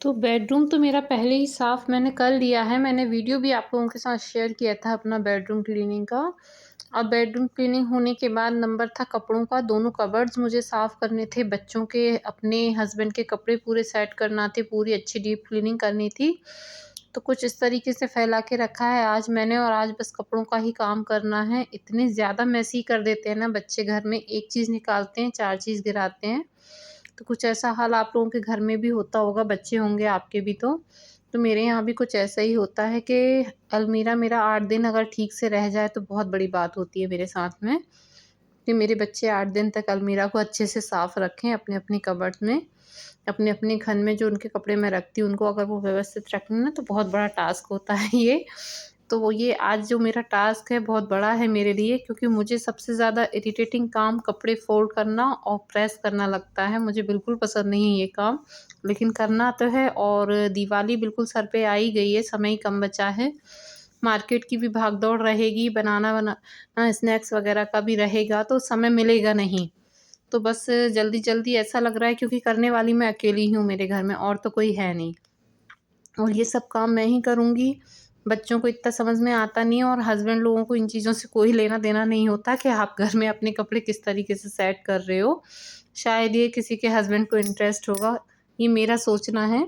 तो बेडरूम तो मेरा पहले ही साफ़ मैंने कर लिया है। मैंने वीडियो भी आप लोगों के साथ शेयर किया था अपना बेडरूम क्लीनिंग का। अब बेडरूम क्लीनिंग होने के बाद नंबर था कपड़ों का। दोनों कबर्ड्स मुझे साफ़ करने थे, बच्चों के, अपने हस्बैंड के कपड़े पूरे सेट करना थे, पूरी अच्छी डीप क्लीनिंग करनी थी। तो कुछ इस तरीके से फैला के रखा है आज मैंने, और आज बस कपड़ों का ही काम करना है। इतने ज़्यादा मेसी कर देते हैं ना बच्चे घर में, एक चीज़ निकालते हैं, 4 चीज़ गिराते हैं। तो कुछ ऐसा हाल आप लोगों के घर में भी होता होगा, बच्चे होंगे आपके भी तो मेरे यहाँ भी कुछ ऐसा ही होता है कि अलमीरा मेरा 8 दिन अगर ठीक से रह जाए तो बहुत बड़ी बात होती है मेरे साथ में, कि मेरे बच्चे 8 दिन तक अलमीरा को अच्छे से साफ़ रखें अपने-अपने कबर्ड में, अपने-अपने खन में जो उनके कपड़े मैं रखती हूँ, उनको अगर वो व्यवस्थित रखें ना तो बहुत बड़ा टास्क होता है ये। तो वो ये आज जो मेरा टास्क है बहुत बड़ा है मेरे लिए, क्योंकि मुझे सबसे ज़्यादा इरिटेटिंग काम कपड़े फ़ोल्ड करना और प्रेस करना लगता है। मुझे बिल्कुल पसंद नहीं है ये काम, लेकिन करना तो है। और दिवाली बिल्कुल सर पे आ ही गई है, समय ही कम बचा है। मार्केट की भी भाग-दौड़ रहेगी, स्नैक्स वग़ैरह का भी रहेगा, तो समय मिलेगा नहीं। तो बस जल्दी-जल्दी ऐसा लग रहा है, क्योंकि करने वाली मैं अकेली ही हूँ मेरे घर में, और तो कोई है नहीं। और ये सब काम मैं ही करूँगी। बच्चों को इतना समझ में आता नहीं है, और हस्बैंड लोगों को इन चीज़ों से कोई लेना-देना नहीं होता कि आप घर में अपने कपड़े किस तरीके से सेट कर रहे हो। शायद ये किसी के हस्बैंड को इंटरेस्ट होगा, ये मेरा सोचना है।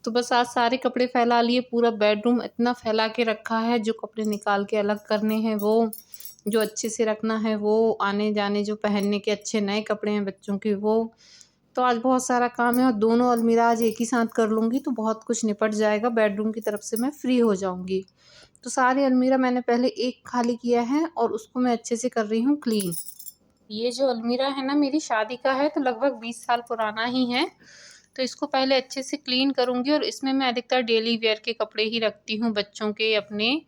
तो बस आज सारे कपड़े फैला लिए, पूरा बेडरूम इतना फैला के रखा है, जो कपड़े निकाल के अलग करने हैं वो, जो अच्छे से रखना है वो, आने-जाने जो पहनने के अच्छे नए कपड़े हैं बच्चों के वो। तो आज बहुत सारा काम है, और दोनों अलमीरा आज एक ही साथ कर लूँगी तो बहुत कुछ निपट जाएगा, बेडरूम की तरफ से मैं फ्री हो जाऊँगी। तो सारी अलमीरा मैंने पहले एक खाली किया है, और उसको मैं अच्छे से कर रही हूँ क्लीन। ये जो अलमीरा है ना मेरी शादी का है, तो लगभग 20 साल पुराना ही है। तो इसको पहले अच्छे से क्लीन करूँगी, और इसमें मैं अधिकतर डेली वियर के कपड़े ही रखती हूँ, बच्चों के, अपने।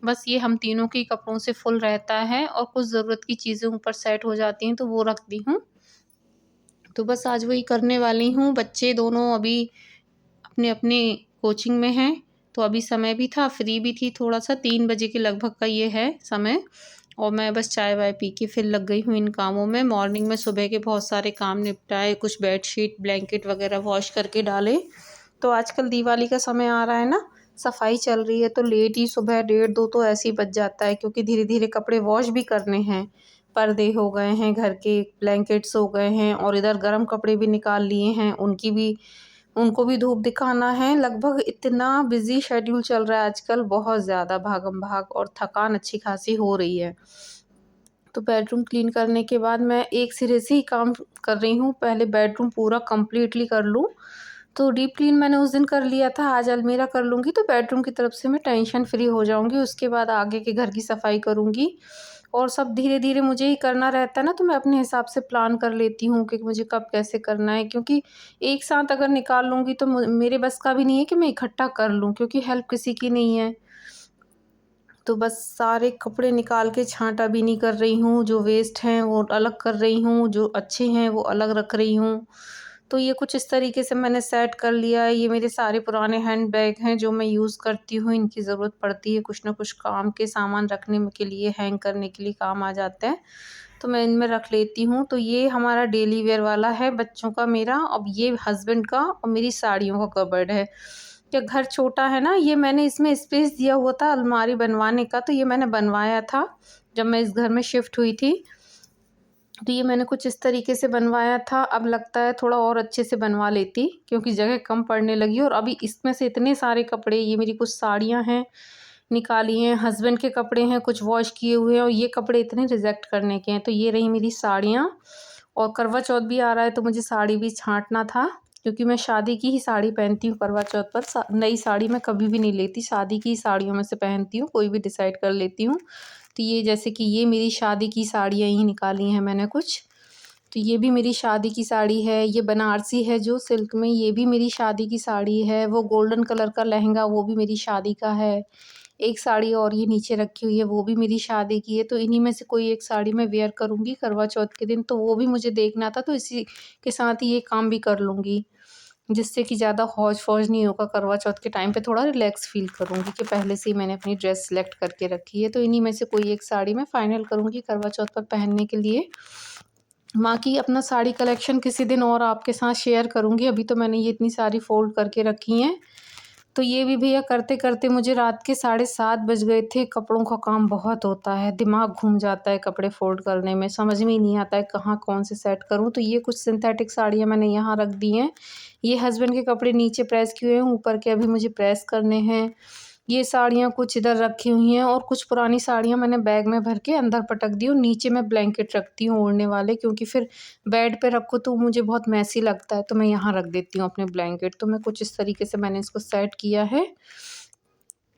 बस ये हम तीनों के ही कपड़ों से फुल रहता है, और कुछ ज़रूरत की चीज़ें ऊपर सेट हो जाती हैं तो वो रखती हूँ। तो बस आज वही करने वाली हूँ। बच्चे दोनों अभी अपने-अपने कोचिंग में हैं, तो अभी समय भी था, फ्री भी थी थोड़ा-सा, 3 बजे के लगभग का ये है समय, और मैं बस चाय-वाय पी के फिर लग गई हूँ इन कामों में। मॉर्निंग में सुबह के बहुत सारे काम निपटाए, कुछ बेडशीट, ब्लैंकेट वगैरह वॉश करके डाले। तो आजकल दिवाली का समय आ रहा है ना, सफाई चल रही है, तो लेट ही सुबह 1:30-2 तो ऐसे ही बज जाता है, क्योंकि धीरे-धीरे कपड़े वॉश भी करने हैं। पर्दे हो गए हैं घर के, ब्लैंकेट्स हो गए हैं, और इधर गरम कपड़े भी निकाल लिए हैं, उनको भी धूप दिखाना है। लगभग इतना बिज़ी शेड्यूल चल रहा है आजकल, बहुत ज़्यादा भागम-भाग, और थकान अच्छी खासी हो रही है। तो बेडरूम क्लीन करने के बाद मैं एक सिरे से ही काम कर रही हूँ, पहले बेडरूम पूरा कंप्लीटली कर लूँ। तो डीप क्लीन मैंने उस दिन कर लिया था, आज अलमीरा कर लूँगी तो बेडरूम की तरफ से मैं टेंशन फ्री हो जाऊँगी। उसके बाद आगे के घर की सफाई करूँगी, और सब धीरे-धीरे मुझे ही करना रहता है ना, तो मैं अपने हिसाब से प्लान कर लेती हूँ कि मुझे कब कैसे करना है, क्योंकि एक साथ अगर निकाल लूँगी तो मेरे बस का भी नहीं है कि मैं इकट्ठा कर लूँ, क्योंकि हेल्प किसी की नहीं है। तो बस सारे कपड़े निकाल के छाँटा-बीनी कर रही हूँ, जो वेस्ट हैं वो अलग कर रही हूँ, जो अच्छे हैं वो अलग रख रही हूँ। तो ये कुछ इस तरीके से मैंने सेट कर लिया है। ये मेरे सारे पुराने हैंडबैग हैं जो मैं यूज़ करती हूँ, इनकी ज़रूरत पड़ती है, कुछ न कुछ काम के सामान रखने के लिए, हैंग करने के लिए काम आ जाते हैं, तो मैं इनमें रख लेती हूँ। तो ये हमारा डेली वियर वाला है बच्चों का मेरा, अब ये हस्बैंड का और मेरी साड़ियों का कबर्ड है। क्या घर छोटा है ना, ये मैंने इसमें स्पेस दिया हुआ था अलमारी बनवाने का, तो ये मैंने बनवाया था जब मैं इस घर में शिफ्ट हुई थी। तो ये मैंने कुछ इस तरीके से बनवाया था, अब लगता है थोड़ा और अच्छे से बनवा लेती, क्योंकि जगह कम पड़ने लगी। और अभी इसमें से इतने सारे कपड़े, ये मेरी कुछ साड़ियाँ हैं निकाली हैं, हस्बैंड के कपड़े हैं कुछ वॉश किए हुए हैं, और ये कपड़े इतने रिजेक्ट करने के हैं। तो ये रही मेरी साड़ियाँ, और करवा चौथ भी आ रहा है तो मुझे साड़ी भी छाँटना था, क्योंकि मैं शादी की ही साड़ी पहनती हूँ करवा चौथ पर। नई साड़ी मैं कभी भी नहीं लेती, शादी की ही साड़ियों में से पहनती हूँ, कोई भी डिसाइड कर लेती हूँ। तो ये जैसे कि ये मेरी शादी की साड़ियाँ ही निकाली हैं मैंने कुछ। तो ये भी मेरी शादी की साड़ी है, ये बनारसी है जो सिल्क में, ये भी मेरी शादी की साड़ी है। वो गोल्डन कलर का लहंगा, वो भी मेरी शादी का है। एक साड़ी और ये नीचे रखी हुई है, वो भी मेरी शादी की है। तो इन्हीं में से कोई एक साड़ी मैं वेयर करूँगी करवा चौथ के दिन, तो वो भी मुझे देखना था, तो इसी के साथ ही ये काम भी कर लूँगी, जिससे कि ज़्यादा हौच-पौच नहीं होगा। करवा चौथ के टाइम पे थोड़ा रिलैक्स फ़ील करूँगी कि पहले से ही मैंने अपनी ड्रेस सेलेक्ट करके रखी है। तो इन्हीं में से कोई एक साड़ी मैं फाइनल करूँगी करवा चौथ पर पहनने के लिए। बाकी अपना साड़ी कलेक्शन किसी दिन और आपके साथ शेयर करूँगी। अभी तो मैंने ये इतनी सारी फ़ोल्ड करके रखी हैं। तो ये भी भैया करते-करते मुझे रात के 7:30 बज गए थे। कपड़ों का काम बहुत होता है, दिमाग घूम जाता है कपड़े फ़ोल्ड करने में, समझ में ही नहीं आता है कहाँ कौन से सेट करूँ। तो ये कुछ सिंथेटिक साड़ियाँ मैंने यहाँ रख दी हैं। ये हस्बैंड के कपड़े नीचे प्रेस किए हुए हैं, ऊपर के अभी मुझे प्रेस करने हैं। ये साड़ियाँ कुछ इधर रखी हुई हैं और कुछ पुरानी साड़ियाँ मैंने बैग में भर के अंदर पटक दी और नीचे मैं ब्लैंकेट रखती हूँ ओढ़ने वाले, क्योंकि फिर बेड पे रखो तो मुझे बहुत मैसी लगता है, तो मैं यहाँ रख देती हूँ अपने ब्लैंकेट। तो मैं कुछ इस तरीके से मैंने इसको सेट किया है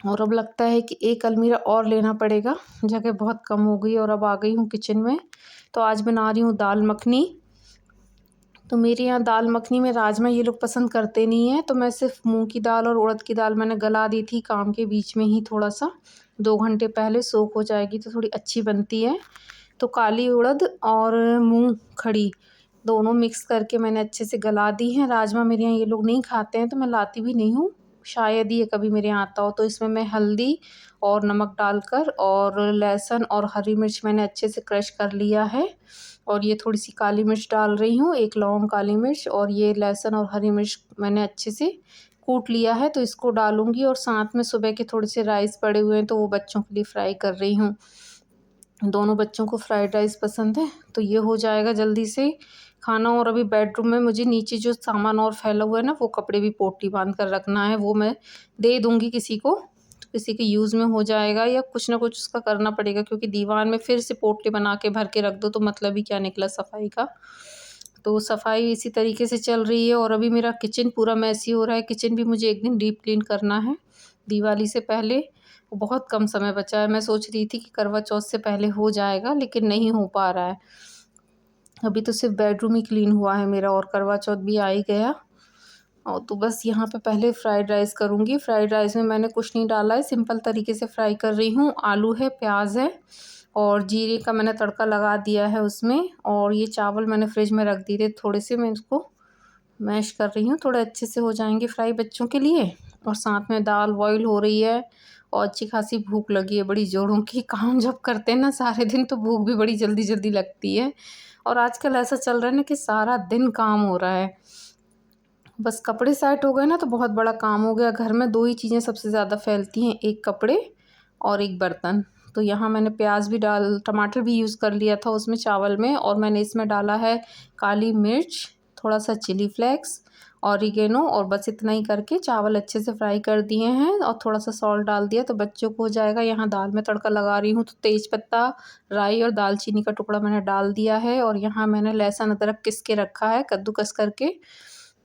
और अब लगता है कि एक अलमीरा और लेना पड़ेगा, जगह बहुत कम हो गई। और अब आ गई हूँ किचन में। तो आज बना रही हूँ दाल मखनी। तो मेरे यहाँ दाल मखनी में राजमा ये लोग पसंद करते नहीं हैं, तो मैं सिर्फ मूंग की दाल और उड़द की दाल मैंने गला दी थी काम के बीच में ही, थोड़ा सा 2 घंटे पहले सोख हो जाएगी तो थोड़ी अच्छी बनती है। तो काली उड़द और मूंग खड़ी दोनों मिक्स करके मैंने अच्छे से गला दी हैं। राजमा मेरे यहाँ ये लोग नहीं खाते हैं तो मैं लाती भी नहीं हूँ, शायद ही ये कभी मेरे यहाँ आता हो। तो इसमें मैं हल्दी और नमक डालकर और लहसुन और हरी मिर्च मैंने अच्छे से क्रश कर लिया है और ये थोड़ी सी काली मिर्च डाल रही हूँ, 1 लौंग काली मिर्च, और ये लहसुन और हरी मिर्च मैंने अच्छे से कूट लिया है तो इसको डालूँगी। और साथ में सुबह के थोड़े से राइस पड़े हुए हैं तो वो बच्चों के लिए फ्राई कर रही हूँ। दोनों बच्चों को फ्राइड राइस पसंद है तो ये हो जाएगा जल्दी से खाना। और अभी बेडरूम में मुझे नीचे जो सामान और फैला हुआ है ना, वो कपड़े भी पोटली बांध कर रखना है, वो मैं दे दूँगी किसी को, तो किसी के यूज़ में हो जाएगा या कुछ ना कुछ उसका करना पड़ेगा, क्योंकि दीवार में फिर से पोटली बना के भर के रख दो तो मतलब ही क्या निकला सफाई का। तो सफाई इसी तरीके से चल रही है और अभी मेरा किचन पूरा मैसी हो रहा है। किचन भी मुझे एक दिन डीप क्लीन करना है दिवाली से पहले। बहुत कम समय बचा है, मैं सोच रही थी कि करवा चौथ से पहले हो जाएगा लेकिन नहीं हो पा रहा है। अभी तो सिर्फ बेडरूम ही क्लीन हुआ है मेरा और करवा चौथ भी आ ही गया। और तो बस यहाँ पे पहले फ्राइड राइस करूँगी। फ्राइड राइस में मैंने कुछ नहीं डाला है, सिंपल तरीके से फ्राई कर रही हूँ। आलू है, प्याज है और जीरे का मैंने तड़का लगा दिया है उसमें। और ये चावल मैंने फ्रिज में रख दिए थे थोड़े से, मैं इसको मैश कर रही हूँ, थोड़े अच्छे से हो जाएंगे फ्राई बच्चों के लिए। और साथ में दाल बॉईल हो रही है और अच्छी खासी भूख लगी है बड़ी जोरों की। काम जब करते हैं ना सारे दिन तो भूख भी बड़ी जल्दी जल्दी लगती है। और आजकल ऐसा चल रहा है ना कि सारा दिन काम हो रहा है। बस कपड़े सेट हो गए ना तो बहुत बड़ा काम हो गया। घर में 2 ही चीज़ें सबसे ज़्यादा फैलती हैं, एक कपड़े और एक बर्तन। तो यहाँ मैंने प्याज भी टमाटर भी यूज़ कर लिया था उसमें चावल में, और मैंने इसमें डाला है काली मिर्च, थोड़ा सा चिली फ्लेक्स, ऑरिगेनो, और बस इतना ही करके चावल अच्छे से फ्राई कर दिए हैं और थोड़ा सा सॉल्ट डाल दिया तो बच्चों को हो जाएगा। यहाँ दाल में तड़का लगा रही हूँ तो तेज पत्ता, राई और दालचीनी का टुकड़ा मैंने डाल दिया है। और यहाँ मैंने लहसुन अदरक किस के रखा है कद्दूकस करके,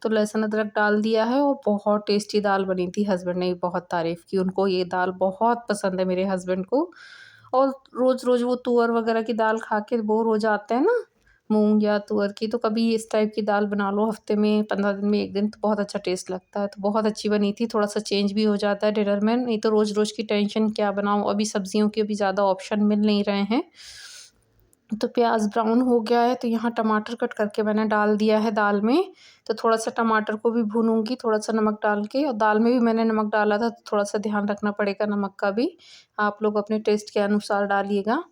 तो लहसुन अदरक डाल दिया है। और बहुत टेस्टी दाल बनी थी, हस्बैंड ने भी बहुत तारीफ़ की, उनको ये दाल बहुत पसंद है मेरे हस्बैंड को। और रोज़-रोज़ वो तुअर वगैरह की दाल खा के बोर हो जाते हैं ना, मूँग या तुअर की, तो कभी इस टाइप की दाल बना लो हफ़्ते में 15 दिन में 1 दिन, तो बहुत अच्छा टेस्ट लगता है। तो बहुत अच्छी बनी थी, थोड़ा-सा चेंज भी हो जाता है डिनर में, नहीं तो रोज़-रोज़ की टेंशन क्या बनाऊँ। अभी सब्जियों के भी ज़्यादा ऑप्शन मिल नहीं रहे हैं। तो प्याज़ ब्राउन हो गया है तो यहाँ टमाटर कट करके मैंने डाल दिया है दाल में। तो थोड़ा-सा टमाटर को भी भूनूँगी थोड़ा-सा नमक डाल के, और दाल में भी मैंने नमक डाला था तो थोड़ा-सा ध्यान रखना पड़ेगा नमक का भी। आप लोग अपने टेस्ट के अनुसार डालिएगा।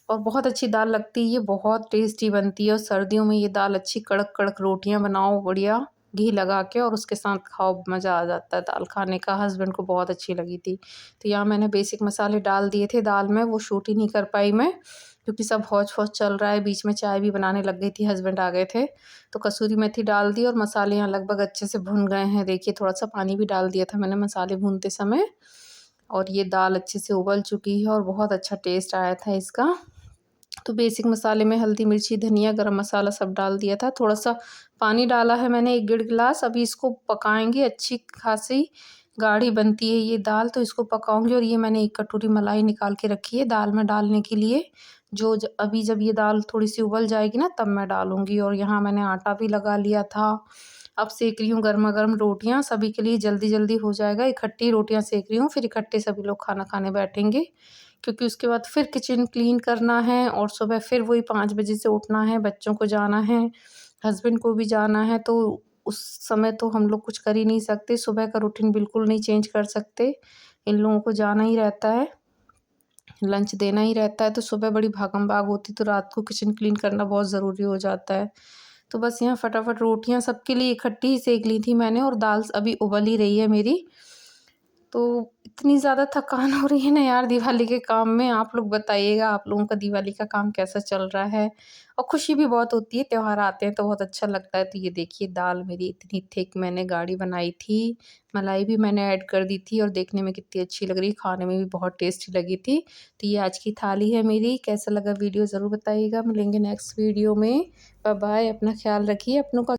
और बहुत अच्छी दाल लगती है ये, बहुत टेस्टी बनती है। और सर्दियों में ये दाल अच्छी कड़क-कड़क रोटियाँ बनाओ बढ़िया घी लगा के और उसके साथ खाओ, मज़ा आ जाता है दाल खाने का। हस्बैंड को बहुत अच्छी लगी थी। तो यहाँ मैंने बेसिक मसाले डाल दिए थे दाल में, वो शूट ही नहीं कर पाई मैं क्योंकि सब हौच-पौच चल रहा है। बीच में चाय भी बनाने लग गई थी, हस्बैंड आ गए थे। तो कसूरी मेथी डाल दी और मसाले यहाँ लगभग अच्छे से भुन गए हैं। देखिए थोड़ा-सा पानी भी डाल दिया था मैंने मसाले भूनते समय। और ये दाल अच्छे से उबल चुकी है और बहुत अच्छा टेस्ट आया था इसका। तो बेसिक मसाले में हल्दी, मिर्ची, धनिया, गरम मसाला सब डाल दिया था। थोड़ा-सा पानी डाला है मैंने 1 डेढ़ गिलास। अभी इसको पकाएँगे, अच्छी खासी गाढ़ी बनती है ये दाल, तो इसको पकाऊँगी। और ये मैंने 1 कटोरी मलाई निकाल के रखी है दाल में डालने के लिए, जो अभी जब ये दाल थोड़ी-सी उबल जाएगी ना तब मैं डालूँगी। और यहाँ मैंने आटा भी लगा लिया था। अब सेक रही हूँ गरमा-गरम रोटियाँ, सभी के लिए जल्दी-जल्दी हो जाएगा। इकट्ठी रोटियाँ सेक रही हूँ, फिर इकट्ठे सभी लोग खाना खाने बैठेंगे। क्योंकि उसके बाद फिर किचन क्लीन करना है और सुबह फिर वही 5 बजे से उठना है, बच्चों को जाना है, हस्बैंड को भी जाना है। तो उस समय तो हम लोग कुछ कर ही नहीं सकते, सुबह का रूटीन बिल्कुल नहीं चेंज कर सकते, इन लोगों को जाना ही रहता है। लंच देना ही रहता है, तो सुबह बड़ी भागम-भाग होती, तो रात को किचन क्लीन करना बहुत ज़रूरी हो जाता है। तो बस यहाँ फटाफट रोटियाँ सबके लिए इकट्ठी ही सेंक ली थी मैंने, और दाल अभी उबल ही रही है मेरी। तो इतनी ज़्यादा थकान हो रही है ना यार दिवाली के काम में, आप लोग बताइएगा आप लोगों का दिवाली का काम कैसा चल रहा है? और खुशी भी बहुत होती है, त्योहार आते हैं तो बहुत अच्छा लगता है। तो ये देखिए दाल मेरी इतनी थिक मैंने गाढ़ी बनाई थी, मलाई भी मैंने ऐड कर दी थी और देखने में कितनी अच्छी लग रही है, खाने में भी बहुत टेस्टी लगी थी। तो ये आज की थाली है मेरी, कैसा लगा वीडियो ज़रूर बताइएगा। मिलेंगे नेक्स्ट वीडियो में। बाय बाय, अपना ख़्याल रखिए, अपनों का